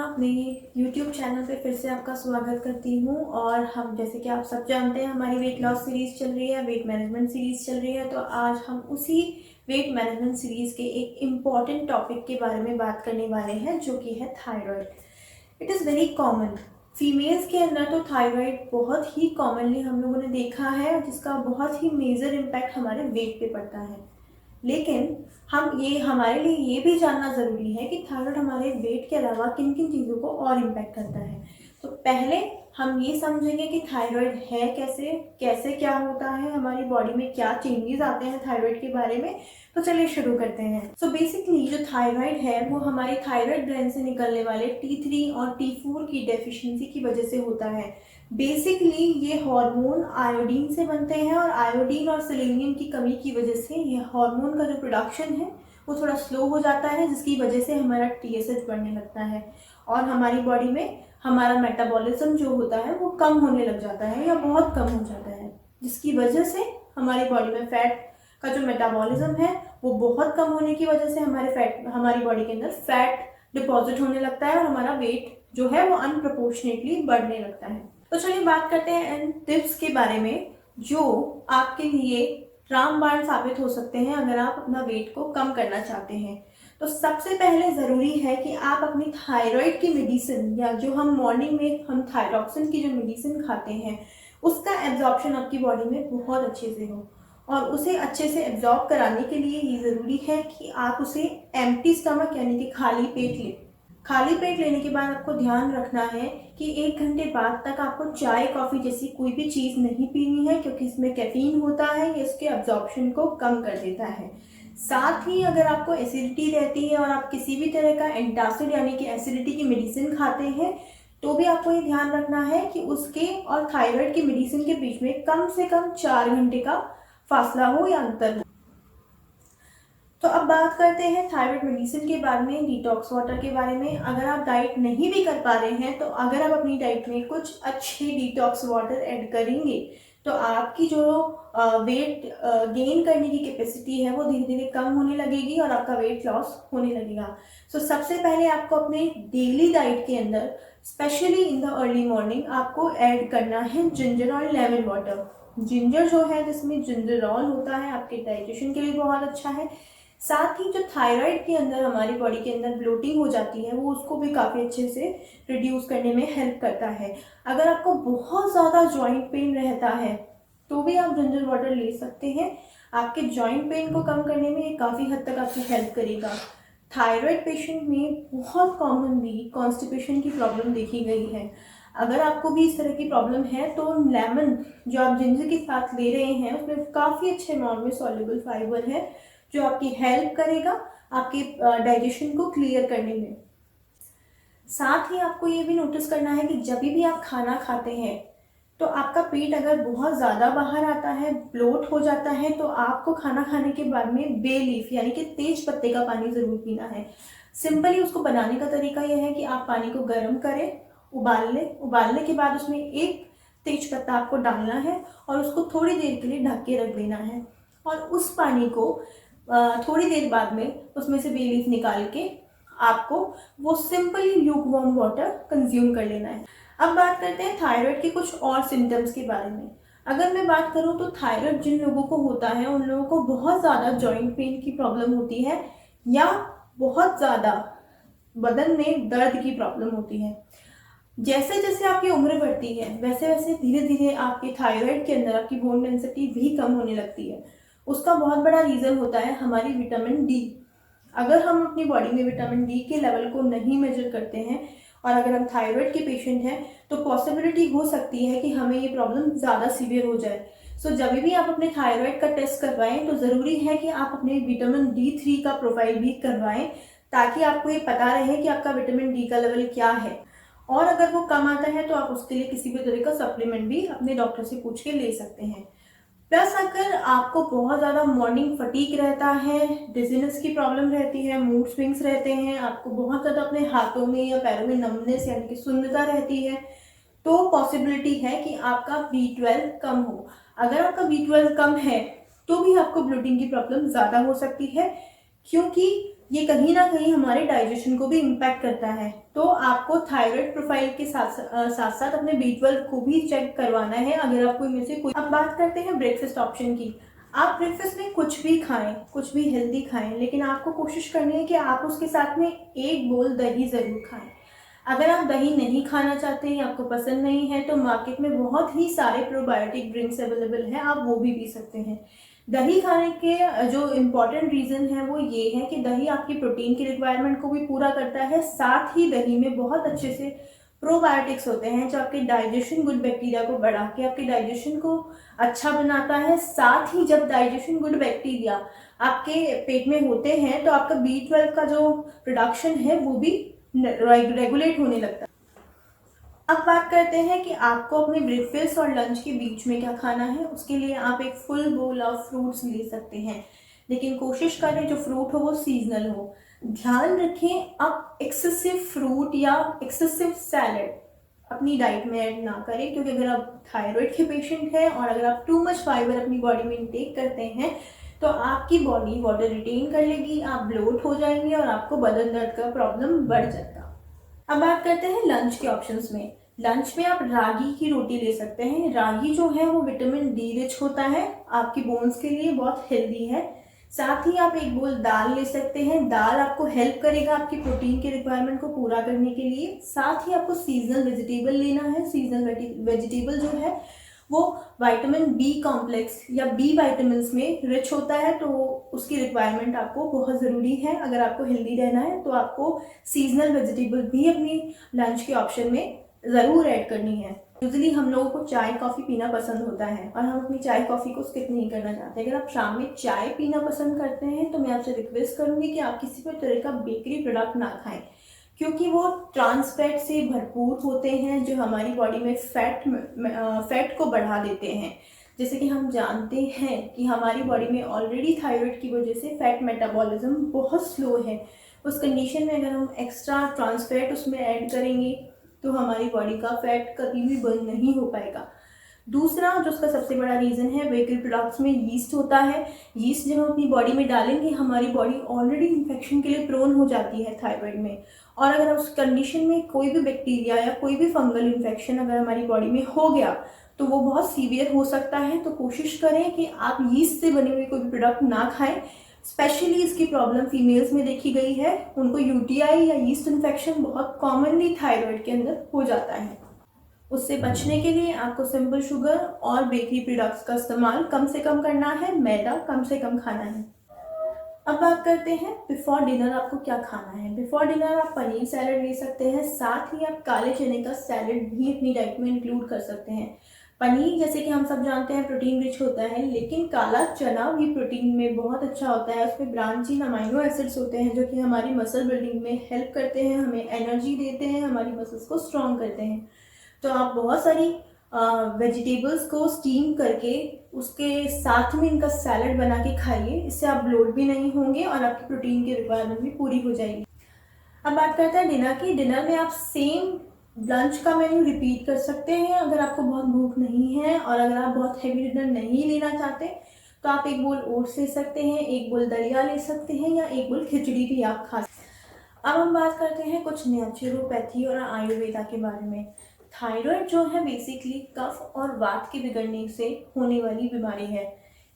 अपने YouTube channel पे फिर से आपका स्वागत करती हूँ। और हम जैसे कि आप सब जानते हैं हमारी वेट लॉस सीरीज़ चल रही है, वेट मैनेजमेंट सीरीज़ चल रही है। तो आज हम उसी वेट मैनेजमेंट सीरीज़ के एक इम्पॉर्टेंट टॉपिक के बारे में बात करने वाले हैं, जो कि है thyroid. It is very common. Females के अंदर तो थायराइड बहुत ही कॉमनली हम लोगों ने देखा है, जिसका बहुत ही मेजर इम्पैक्ट हमारे वेट पे पड़ता है। लेकिन हमारे लिए ये भी जानना ज़रूरी है कि थायराइड हमारे वेट के अलावा किन किन चीज़ों को और इम्पैक्ट करता है। तो पहले हम ये समझेंगे कि थायराइड है कैसे कैसे क्या होता है, हमारी बॉडी में क्या चेंजेस आते हैं थायराइड के बारे में। तो चलिए शुरू करते हैं। सो बेसिकली जो थायराइड है वो हमारी थायराइड ग्लैंड से निकलने वाले T3 और T4 की डेफिशिएंसी की वजह से होता है। बेसिकली ये हार्मोन आयोडीन से बनते हैं और आयोडीन और सेलेनियम की कमी की वजह से ये हार्मोन का जो प्रोडक्शन है वो थोड़ा स्लो हो जाता है, जिसकी वजह से हमारा TSH बढ़ने लगता है और हमारी बॉडी में हमारा मेटाबॉलिज्म जो होता है वो कम होने लग जाता है या बहुत कम हो जाता है, जिसकी वजह से हमारी बॉडी में फैट का जो मेटाबॉलिज्म है वो बहुत कम होने की वजह से हमारी बॉडी के अंदर फैट डिपॉजिट होने लगता है और हमारा वेट जो है वो अनप्रोपोर्शनेटली बढ़ने लगता है। तो चलिए बात करते हैं इन टिप्स के बारे में जो आपके लिए रामबाण साबित हो सकते हैं अगर आप अपना वेट को कम करना चाहते हैं। तो सबसे पहले ज़रूरी है कि आप अपनी थायराइड की मेडिसिन या जो हम मॉर्निंग में हम थायरॉक्सिन की जो मेडिसिन खाते हैं उसका एब्जॉर्प्शन आपकी बॉडी में बहुत अच्छे से हो। और उसे अच्छे से एब्जॉर्ब कराने के लिए ये ज़रूरी है कि आप उसे एम्प्टी स्टमक यानी कि खाली पेट लें। खाली पेट लेने के बाद आपको ध्यान रखना है कि 1 घंटे बाद तक आपको चाय कॉफ़ी जैसी कोई भी चीज़ नहीं पीनी है, क्योंकि इसमें कैफीन होता है, ये इसके एब्जॉर्प्शन को कम कर देता है। साथ ही अगर आपको एसिडिटी रहती है और आप किसी भी तरह का एंटासिड यानी कि एसिडिटी की मेडिसिन खाते हैं तो भी आपको ये ध्यान रखना है कि उसके और थायराइड की मेडिसिन के बीच में कम से कम 4 घंटे का फासला हो या अंतर हो। तो अब बात करते हैं थायराइड मेडिसिन के बाद में डिटॉक्स वाटर के बारे में। अगर आप डाइट नहीं भी कर पा रहे हैं तो अगर आप अपनी डाइट में कुछ अच्छे डिटॉक्स वाटर ऐड करेंगे तो आपकी जो वेट गेन करने की कैपेसिटी है वो धीरे धीरे कम होने लगेगी और आपका वेट लॉस होने लगेगा। सो सबसे पहले आपको अपने डेली डाइट के अंदर specially in the early morning आपको ऐड करना है जिंजर और लेमन वाटर। जिंजर जो है जिसमें जिंजरॉल होता है आपके डाइजेशन के लिए बहुत अच्छा है। साथ ही जो थायराइड के अंदर हमारी बॉडी के अंदर ब्लोटिंग हो जाती है वो उसको भी काफ़ी अच्छे से रिड्यूस करने में हेल्प करता है। अगर आपको बहुत ज़्यादा जॉइंट पेन रहता है तो भी आप जिंजर वाटर ले सकते हैं। आपके जॉइंट पेन को कम करने में ये काफ़ी हद तक आपकी हेल्प करेगा। थायराइड पेशेंट में बहुत कॉमनली कॉन्स्टिपेशन की प्रॉब्लम देखी गई है। अगर आपको भी इस तरह की प्रॉब्लम है तो लेमन जो आप जिंजर के साथ ले रहे हैं उसमें काफ़ी अच्छे अमाउंट में सॉल्युबल फाइबर है जो आपकी हेल्प करेगा आपके डाइजेशन को क्लियर करने में। साथ ही आपको ये भी नोटिस करना है कि जब भी आप खाना खाते हैं तो आपका पेट अगर बहुत ज़्यादा बाहर आता है, ब्लोट हो जाता है, तो आपको खाना खाने के बाद में बे लीफ यानी कि तेज पत्ते का पानी ज़रूर पीना है। सिंपली उसको बनाने का तरीका यह है कि आप पानी को गर्म करें, उबाल लें, उबालने के बाद उसमें एक तेज पत्ता आपको डालना है और उसको थोड़ी देर के लिए ढक के रख देना है और उस पानी को थोड़ी देर बाद में उसमें से बे लीफ निकाल के आपको वो simply Luke warm water consume कर लेना है। अब बात करते हैं थायराइड के कुछ और सिम्टम्स के बारे में। अगर मैं बात करूं तो थायराइड जिन लोगों को होता है उन लोगों को बहुत ज़्यादा जॉइंट पेन की प्रॉब्लम होती है या बहुत ज़्यादा बदन में दर्द की प्रॉब्लम होती है। जैसे जैसे आपकी उम्र बढ़ती है वैसे वैसे धीरे धीरे आपके थायराइड के अंदर आपकी बोन डेंसिटी भी कम होने लगती है। उसका बहुत बड़ा रीज़न होता है हमारी विटामिन डी। अगर हम अपनी बॉडी में विटामिन डी के लेवल को नहीं मेजर करते हैं और अगर हम थायराइड के पेशेंट हैं तो पॉसिबिलिटी हो सकती है कि हमें ये प्रॉब्लम ज़्यादा सीवियर हो जाए। सो जब भी आप अपने थायराइड का टेस्ट करवाएं तो ज़रूरी है कि आप अपने विटामिन D3 का प्रोफाइल भी करवाएं ताकि आपको ये पता रहे कि आपका विटामिन डी का लेवल क्या है। और अगर वो कम आता है तो आप उसके लिए किसी भी तरह का सप्लीमेंट भी अपने डॉक्टर से पूछ के ले सकते हैं। प्लस अगर आपको बहुत ज़्यादा मॉर्निंग फटीक रहता है, डिजीनेस की प्रॉब्लम रहती है, मूड स्विंग्स रहते हैं, आपको बहुत ज़्यादा अपने हाथों में या पैरों में नमनेस यानी कि सुन्नता रहती है, तो पॉसिबिलिटी है कि आपका B12 कम हो। अगर आपका B12 कम है तो भी आपको ब्लोटिंग की प्रॉब्लम ज़्यादा हो सकती है, क्योंकि ये कहीं ना कहीं हमारे डाइजेशन को भी इम्पैक्ट करता है। तो आपको थायराइड प्रोफाइल के साथ साथ अपने B12 को भी चेक करवाना है अगर आपको इनमें से कोई। अब बात करते हैं ब्रेकफास्ट ऑप्शन की। आप ब्रेकफास्ट में कुछ भी खाएं, कुछ भी हेल्दी खाएं, लेकिन आपको कोशिश करनी है कि आप उसके साथ में एक बोल दही ज़रूर खाएं। अगर आप दही नहीं खाना चाहते हैं, आपको पसंद नहीं है, तो मार्केट में बहुत ही सारे प्रोबायोटिक ड्रिंक्स अवेलेबल हैं, आप वो भी पी सकते हैं। दही खाने के जो इम्पॉर्टेंट रीज़न है वो ये है कि दही आपकी प्रोटीन की रिक्वायरमेंट को भी पूरा करता है, साथ ही दही में बहुत अच्छे से प्रोबायोटिक्स होते हैं जो आपके डाइजेशन गुड बैक्टीरिया को बढ़ा के आपके डाइजेशन को अच्छा बनाता है। साथ ही जब डाइजेशन गुड बैक्टीरिया आपके पेट में होते हैं तो आपका B12 का जो प्रोडक्शन है वो भी रेगुलेट होने लगता है। अब बात करते हैं कि आपको अपने ब्रेकफास्ट और लंच के बीच में क्या खाना है। उसके लिए आप एक फुल बोल ऑफ फ्रूट्स ले सकते हैं, लेकिन कोशिश करें जो फ्रूट हो वो सीजनल हो। ध्यान रखें आप एक्सेसिव फ्रूट या एक्सेसिव सैलड अपनी डाइट में ऐड ना करें, क्योंकि अगर आप थायराइड के पेशेंट हैं और अगर आप टू मच फाइबर अपनी बॉडी में इंटेक करते हैं तो आपकी बॉडी वाटर रिटेन कर लेगी, आप ब्लोट हो जाएंगे और आपको बदन दर्द का प्रॉब्लम बढ़ जाएगा। अब बात करते हैं लंच के ऑप्शंस में। लंच में आप रागी की रोटी ले सकते हैं। रागी जो है वो विटामिन डी रिच होता है, आपकी बोन्स के लिए बहुत हेल्दी है। साथ ही आप एक बोल दाल ले सकते हैं। दाल आपको हेल्प करेगा आपकी प्रोटीन की रिक्वायरमेंट को पूरा करने के लिए। साथ ही आपको सीजनल वेजिटेबल लेना है। सीजनल वेजिटेबल जो है वो विटामिन बी कॉम्प्लेक्स या बी विटामिन में रिच होता है, तो उसकी रिक्वायरमेंट आपको बहुत ज़रूरी है। अगर आपको हेल्दी रहना है तो आपको सीजनल वेजिटेबल भी अपनी लंच के ऑप्शन में ज़रूर ऐड करनी है। यूजली हम लोगों को चाय कॉफ़ी पीना पसंद होता है और हम अपनी चाय कॉफ़ी को स्किप नहीं करना चाहते। अगर आप शाम में चाय पीना पसंद करते हैं तो मैं आपसे रिक्वेस्ट करूँगी कि आप किसी भी तरह का बेकरी प्रोडक्ट ना खाएं, क्योंकि वो ट्रांस फैट से भरपूर होते हैं जो हमारी बॉडी में फैट को बढ़ा देते हैं। जैसे कि हम जानते हैं कि हमारी बॉडी में ऑलरेडी थायराइड की वजह से फैट मेटाबॉलिज्म बहुत स्लो है। उस कंडीशन में अगर हम एक्स्ट्रा ट्रांस फैट उसमें ऐड करेंगे तो हमारी बॉडी का फैट कभी भी बर्न नहीं हो पाएगा। दूसरा जो उसका सबसे बड़ा रीज़न है, बेकरी प्रोडक्ट्स में यीस्ट होता है। यीस्ट जब हम अपनी बॉडी में डालेंगे हमारी बॉडी ऑलरेडी इन्फेक्शन के लिए प्रोन हो जाती है थायराइड में, और अगर उस कंडीशन में कोई भी बैक्टीरिया या कोई भी फंगल इन्फेक्शन अगर हमारी बॉडी में हो गया तो वो बहुत सीवियर हो सकता है। तो कोशिश करें कि आप यीस्ट से बने हुए कोई भी प्रोडक्ट ना खाएं। स्पेशली इसकी प्रॉब्लम फीमेल्स में देखी गई है, उनको यूटीआई या यीस्ट इन्फेक्शन बहुत कॉमनली थायराइड के अंदर हो जाता है। उससे बचने के लिए आपको सिंपल शुगर और बेकरी प्रोडक्ट्स का इस्तेमाल कम से कम करना है, मैदा कम से कम खाना है। अब बात करते हैं बिफोर डिनर आपको क्या खाना है। बिफोर डिनर आप पनीर सैलड ले सकते हैं, साथ ही आप काले चने का सैलड भी अपनी डाइट में इंक्लूड कर सकते हैं। पनीर जैसे कि हम सब जानते हैं प्रोटीन रिच होता है, लेकिन काला चना भी प्रोटीन में बहुत अच्छा होता है। उसमें ब्रांचीन अमाइनो एसिड्स होते हैं जो कि हमारी मसल बिल्डिंग में हेल्प करते हैं, हमें एनर्जी देते हैं, हमारी मसल्स को स्ट्रॉन्ग करते हैं। तो आप बहुत सारी वेजिटेबल्स को स्टीम करके उसके साथ में इनका सैलड बना के खाइए। इससे आप ब्लोट भी नहीं होंगे और आपकी प्रोटीन की रिक्वायरमेंट भी पूरी हो जाएगी। अब बात करते हैं डिनर की। डिनर में आप सेम लंच का मेन्यू रिपीट कर सकते हैं अगर आपको बहुत भूख नहीं है, और अगर आप बहुत हैवी डिनर नहीं लेना चाहते तो आप एक बोल ओट्स ले सकते हैं, एक बोल दलिया ले सकते हैं, या एक बोल खिचड़ी भी आप खा सकते हैं। अब हम बात करते हैं कुछ नेचुरोपैथी और आयुर्वेदा के बारे में। थायराइड जो है बेसिकली कफ और वात के बिगड़ने से होने वाली बीमारी है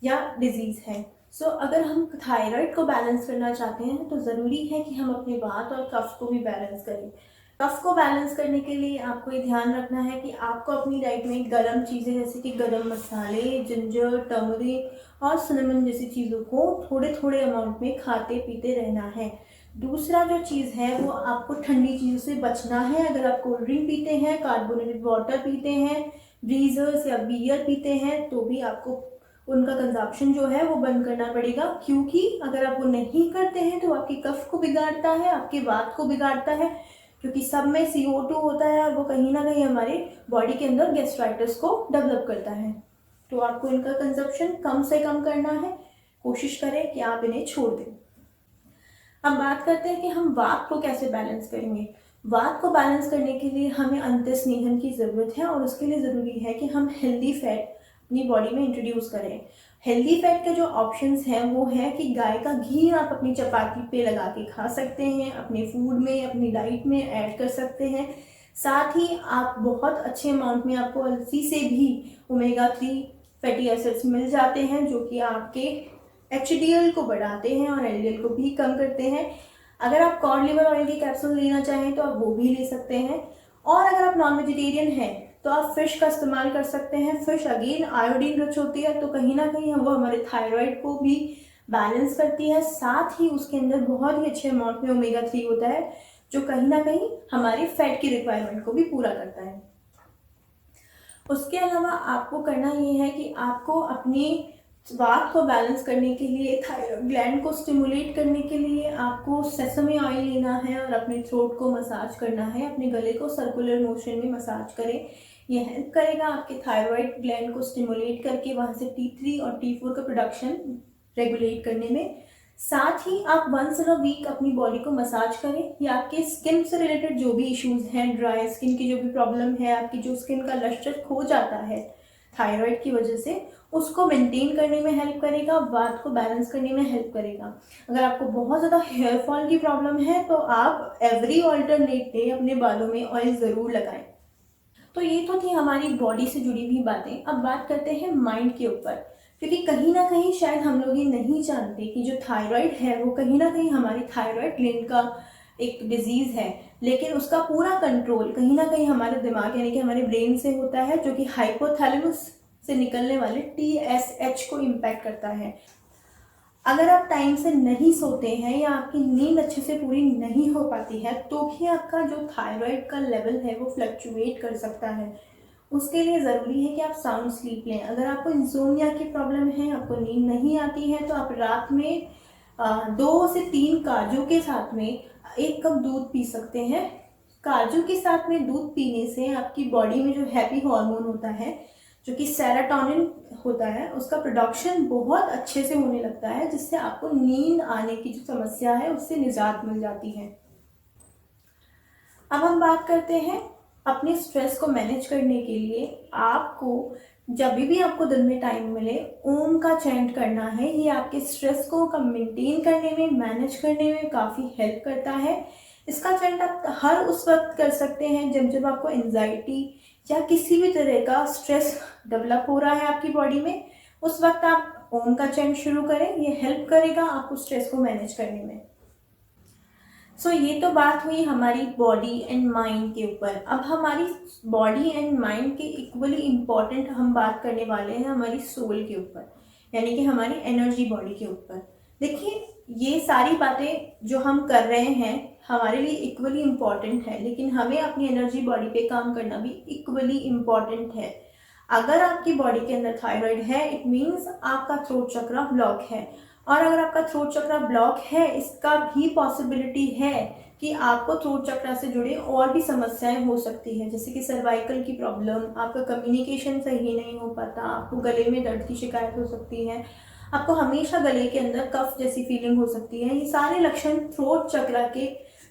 या डिजीज़ है। सो अगर हम थायराइड को बैलेंस करना चाहते हैं तो ज़रूरी है कि हम अपने वात और कफ को भी बैलेंस करें। कफ को बैलेंस करने के लिए आपको ये ध्यान रखना है कि आपको अपनी डाइट में गर्म चीज़ें जैसे कि गर्म मसाले, जिंजर, टर्मरिक और सिनेमन जैसी चीज़ों को थोड़े थोड़े अमाउंट में खाते पीते रहना है। दूसरा जो चीज़ है वो आपको ठंडी चीज़ों से बचना है। अगर आप कोल्ड ड्रिंक पीते हैं, कार्बोनेटेड वाटर पीते हैं, ब्रीजर्स या बियर पीते हैं, तो भी आपको उनका कंजप्शन जो है वो बंद करना पड़ेगा, क्योंकि अगर आप वो नहीं करते हैं तो आपकी कफ को बिगाड़ता है, आपके वात को बिगाड़ता है, क्योंकि सब में CO2 होता है और वो कहीं ना कहीं हमारे बॉडी के अंदर गैस्ट्राइटिस को डेवलप करता है। तो आपको इनका कंजप्शन कम से कम करना है। कोशिश करें कि आप इन्हें छोड़ दें। अब बात करते हैं कि हम वात को कैसे बैलेंस करेंगे। वात को बैलेंस करने के लिए हमें अंतस्नेहन की ज़रूरत है, और उसके लिए ज़रूरी है कि हम हेल्दी फैट अपनी बॉडी में इंट्रोड्यूस करें। हेल्दी फैट के जो ऑप्शंस हैं वो है कि गाय का घी आप अपनी चपाती पे लगा के खा सकते हैं, अपने फूड में, अपनी डाइट में ऐड कर सकते हैं। साथ ही आप बहुत अच्छे अमाउंट में आपको अलसी से भी ओमेगा 3 फैटी एसिड्स मिल जाते हैं, जो कि आपके HDL को बढ़ाते हैं और LDL को भी कम करते हैं। अगर आप कॉड लिवर ऑयल के कैप्सूल लेना चाहें तो आप वो भी ले सकते हैं। और अगर आप नॉन वेजिटेरियन हैं तो आप फिश का इस्तेमाल कर सकते हैं। फिश अगेन आयोडीन रिच होती है, तो कहीं ना कहीं वो हमारे थायराइड को भी बैलेंस करती है। साथ ही उसके अंदर बहुत ही अच्छे अमाउंट में ओमेगा 3 होता है, जो कहीं ना कहीं हमारे फैट की रिक्वायरमेंट को भी पूरा करता है। उसके अलावा आपको करना ये है कि आपको अपनी स्वाद को बैलेंस करने के लिए, थायराइड ग्लैंड को स्टिमुलेट करने के लिए आपको सेसमी ऑयल लेना है और अपने थ्रोट को मसाज करना है। अपने गले को सर्कुलर मोशन में मसाज करें। ये हेल्प करेगा आपके थायराइड ग्लैंड को स्टिमुलेट करके वहाँ से T3 और T4 का प्रोडक्शन रेगुलेट करने में। साथ ही आप वंस इन अ वीक अपनी बॉडी को मसाज करें। या आपके स्किन से रिलेटेड जो भी इश्यूज हैं, ड्राई स्किन की जो भी प्रॉब्लम है, आपकी जो स्किन का लस्टर खो जाता है थायराइड की वजह से, उसको मेंटेन करने में हेल्प करेगा, वात को बैलेंस करने में हेल्प करेगा। अगर आपको बहुत ज़्यादा हेयर फॉल की प्रॉब्लम है तो आप एवरी ऑल्टरनेट डे अपने बालों में ऑयल ज़रूर लगाएं। तो ये तो थी हमारी बॉडी से जुड़ी हुई बातें। अब बात करते हैं माइंड के ऊपर, क्योंकि कहीं ना कहीं शायद हम लोग ये नहीं जानते कि जो थायराइड है वो कहीं ना कहीं हमारी थायराइड ग्लैंड का एक डिजीज़ है, लेकिन उसका पूरा कंट्रोल कहीं ना कहीं हमारे दिमाग यानी कि हमारे ब्रेन से होता है, जो कि हाइपोथैलेमस से निकलने वाले TSH को इम्पैक्ट करता है। अगर आप टाइम से नहीं सोते हैं या आपकी नींद अच्छे से पूरी नहीं हो पाती है तो भी आपका जो थायराइड का लेवल है वो फ्लक्चुएट कर सकता है। उसके लिए ज़रूरी है कि आप साउंड स्लीप लें। अगर आपको इंसोमिया की प्रॉब्लम है, आपको नींद नहीं आती है, तो आप रात में 2 से 3 काजू के साथ में 1 कप दूध पी सकते हैं। काजू के साथ में दूध पीने से आपकी बॉडी में जो हैप्पी हार्मोन होता है, जो कि सेरोटोनिन होता है, उसका प्रोडक्शन बहुत अच्छे से होने लगता है, जिससे आपको नींद आने की जो समस्या है उससे निजात मिल जाती है। अब हम बात करते हैं अपने स्ट्रेस को मैनेज करने के लिए आपको जब भी आपको दिन में टाइम मिले ओम का चैंट करना है। ये आपके स्ट्रेस को मेंटेन करने में, मैनेज करने में काफ़ी हेल्प करता है। इसका चैंट आप हर उस वक्त कर सकते हैं जब आपको एंजाइटी या किसी भी तरह का स्ट्रेस डेवलप हो रहा है आपकी बॉडी में। उस वक्त आप ओम का चैंट शुरू करें, ये हेल्प करेगा आपको स्ट्रेस को मैनेज करने में। ये तो बात हुई हमारी बॉडी एंड माइंड के ऊपर। अब हमारी बॉडी एंड माइंड के इक्वली इम्पॉर्टेंट हम बात करने वाले हैं हमारी सोल के ऊपर, यानी कि हमारी एनर्जी बॉडी के ऊपर। देखिए, ये सारी बातें जो हम कर रहे हैं हमारे लिए इक्वली इम्पॉर्टेंट है, लेकिन हमें अपनी एनर्जी बॉडी पे काम करना भी इक्वली इम्पॉर्टेंट है। अगर आपकी बॉडी के अंदर थायराइड है, इट मीन्स आपका थ्रोट चक्रा ब्लॉक है। और अगर आपका थ्रोट चक्रा ब्लॉक है, इसका भी पॉसिबिलिटी है कि आपको थ्रोट चक्रा से जुड़े और भी समस्याएं हो सकती हैं, जैसे कि सर्वाइकल की प्रॉब्लम, आपका कम्युनिकेशन सही नहीं हो पाता, आपको गले में दर्द की शिकायत हो सकती है, आपको हमेशा गले के अंदर कफ जैसी फीलिंग हो सकती है। ये सारे लक्षण थ्रोट चक्रा के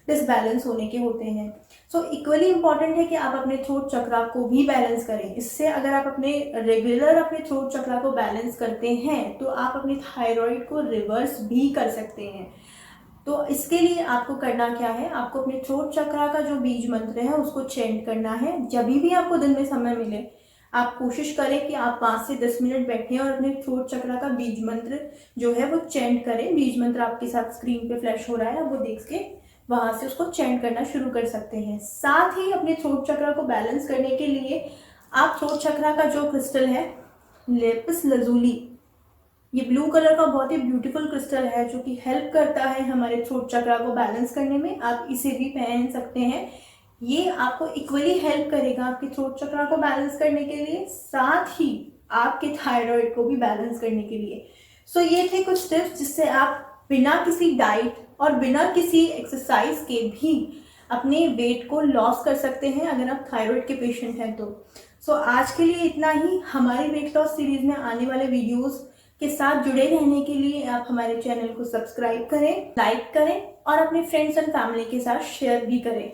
डिसबैलेंस होने के होते हैं। इक्वली इम्पॉर्टेंट है कि आप अपने थ्रोट चक्रा को भी बैलेंस करें। इससे अगर आप अपने रेगुलर अपने थ्रोट चक्रा को बैलेंस करते हैं तो आप अपने थायराइड को रिवर्स भी कर सकते हैं। तो इसके लिए आपको करना क्या है, आपको अपने थ्रोट चक्रा का जो बीज मंत्र है उसको चैंट करना है। जब भी आपको दिन में समय मिले आप कोशिश करें कि आप 5 से 10 मिनट बैठें और अपने थ्रोट चक्रा का बीज मंत्र जो है वो चैंट करें। बीज मंत्र आपके साथ स्क्रीन पे फ्लैश हो रहा है, वो देख के वहां से उसको चैंट करना शुरू कर सकते हैं। साथ ही अपने थ्रोट चक्रा को बैलेंस करने के लिए आप थ्रोट चक्रा का जो क्रिस्टल है लेपिस लजुली, ये ब्लू कलर का बहुत ही ब्यूटीफुल क्रिस्टल है जो कि हेल्प करता है हमारे थ्रोट चक्रा को बैलेंस करने में। आप इसे भी पहन सकते हैं। ये आपको इक्वली हेल्प करेगा आपके थ्रोट चक्रा को बैलेंस करने के लिए, साथ ही आपके थायराइड को भी बैलेंस करने के लिए। ये थे कुछ टिप्स जिससे आप बिना किसी डाइट और बिना किसी एक्सरसाइज के भी अपने वेट को लॉस कर सकते हैं अगर आप थायराइड के पेशेंट हैं तो। आज के लिए इतना ही। हमारी वेट लॉस सीरीज में आने वाले वीडियोस के साथ जुड़े रहने के लिए आप हमारे चैनल को सब्सक्राइब करें, लाइक करें और अपने फ्रेंड्स एंड फैमिली के साथ शेयर भी करें।